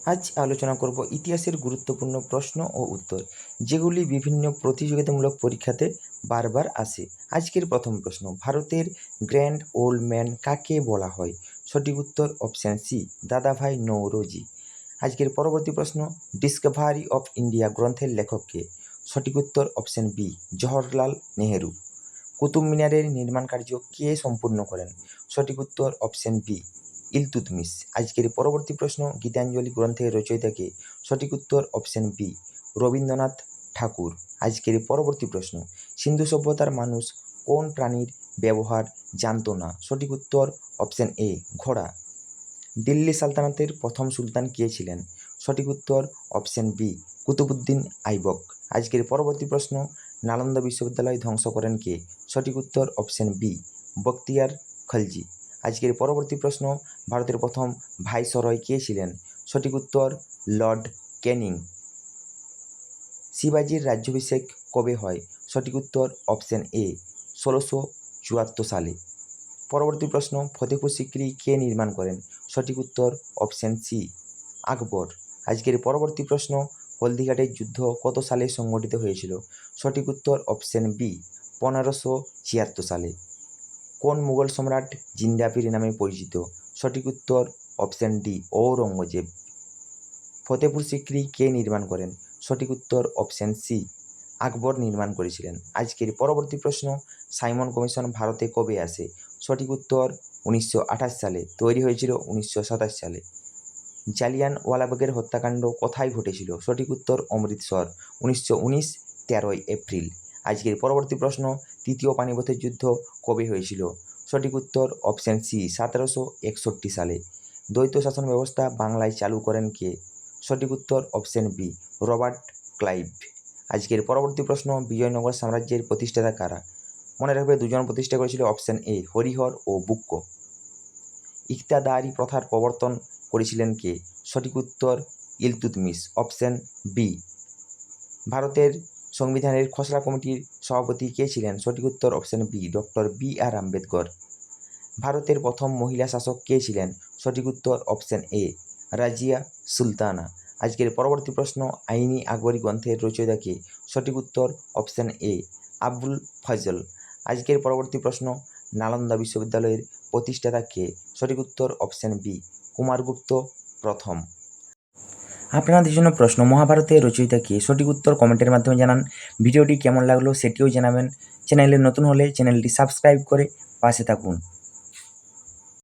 আজ আলোচনা করব ইতিহাসের গুরুত্বপূর্ণ প্রশ্ন ও উত্তর, যেগুলি বিভিন্ন প্রতিযোগিতামূলক পরীক্ষাতে বারবার আসে। আজকের প্রথম প্রশ্ন, ভারতের গ্র্যান্ড ওল্ড ম্যান কাকে বলা হয়? সঠিক উত্তর অপশান সি, দাদাভাই নৌরোজি। আজকের পরবর্তী প্রশ্ন, ডিসকভারি অফ ইন্ডিয়া গ্রন্থের লেখক কে? সঠিক উত্তর অপশান বি, জওহরলাল নেহেরু। কুতুব মিনারের নির্মাণ কার্য কে সম্পূর্ণ করেন? সঠিক উত্তর অপশান বি, ইলতুৎমিশ। আজকের পরবর্তী প্রশ্ন, গীতাঞ্জলি গ্রন্থের রচয়িতা কে? সঠিক উত্তর অপশান বি, রবীন্দ্রনাথ ঠাকুর। আজকের পরবর্তী প্রশ্ন, সিন্ধু সভ্যতার মানুষ কোন প্রাণীর ব্যবহার জানত না? সঠিক উত্তর অপশান এ, ঘোড়া। দিল্লি সালতানাতের প্রথম সুলতান কে ছিলেন? সঠিক উত্তর অপশান বি, কুতুবুদ্দিন আইবক। আজকের পরবর্তী প্রশ্ন, নালন্দা বিশ্ববিদ্যালয় ধ্বংস করেন কে? সঠিক উত্তর অপশান বি, বখতিয়ার খলজি। আজকের পরবর্তী প্রশ্ন, ভারতের প্রথম ভাইসরয় কে ছিলেন? সঠিক উত্তর লর্ড ক্যানিং। শিবাজির রাজ্যাভিষেক কবে হয়? সঠিক উত্তর অপশান এ, 1674 সালে। পরবর্তী প্রশ্ন, ফতেপুর সিক্রি কে নির্মাণ করেন? সঠিক উত্তর অপশান সি, আকবর। আজকের পরবর্তী প্রশ্ন, হলদিঘাটের যুদ্ধ কত সালে সংঘটিত হয়েছিল? সঠিক উত্তর অপশান বি, 1576 সালে। কোন মুঘল সম্রাট জিন্দাপির নামে পরিচিত? সঠিক উত্তর অপশান ডি, ঔরঙ্গজেব। ফতেপুর সিক্রি কে নির্মাণ করেন? সঠিক উত্তর অপশান সি, আকবর নির্মাণ করেছিলেন। আজকের পরবর্তী প্রশ্ন, সাইমন কমিশন ভারতে কবে আসে? সঠিক উত্তর 1928 সালে। তৈরি হয়েছিল 1927 সালে। জালিয়ানওয়ালাবাগের হত্যাকাণ্ড কোথায় ঘটেছিল? সঠিক উত্তর অমৃতসর, 1919, 13ই এপ্রিল। আজকের পরবর্তী প্রশ্ন, তৃতীয় পানিপথের যুদ্ধ কবে হয়েছিল? সঠিক উত্তর অপশান সি, 1761 সালে। দ্বৈত শাসন ব্যবস্থা বাংলায় চালু করেন কে? সঠিক উত্তর অপশান বি, রবার্ট ক্লাইভ। আজকের পরবর্তী প্রশ্ন, বিজয়নগর সাম্রাজ্যের প্রতিষ্ঠাতা কারা? মনে রাখবে দুজন প্রতিষ্ঠা করেছিল, অপশান এ, হরিহর ও বুক্ক। ইকতাদারি প্রথার প্রবর্তন করেছিলেন কে? সঠিক উত্তর ইলতুৎমিশ, অপশান বি। ভারতের সংবিধানের খসড়া কমিটির সভাপতি কে ছিলেন? সঠিক উত্তর অপশান বি, ডক্টর বি আর আম্বেদকর। ভারতের প্রথম মহিলা শাসক কে ছিলেন? সঠিক উত্তর অপশান এ, রাজিয়া সুলতানা। আজকের পরবর্তী প্রশ্ন, আইনি আকবরী গ্রন্থের রচয়িতা কে? সঠিক উত্তর অপশান এ, আবুল ফজল। আজকের পরবর্তী প্রশ্ন, নালন্দা বিশ্ববিদ্যালয়ের প্রতিষ্ঠাতা কে? সঠিক উত্তর অপশান বি, কুমারগুপ্ত প্রথম। আপনাদের জন্য প্রশ্ন, মহাভারতের রচয়িতা কে? সঠিক উত্তর কমেন্টের মাধ্যমে জানান। ভিডিওটি কেমন লাগলো সেটিও জানাবেন। চ্যানেলে নতুন হলে চ্যানেলটি সাবস্ক্রাইব করে পাশে থাকুন।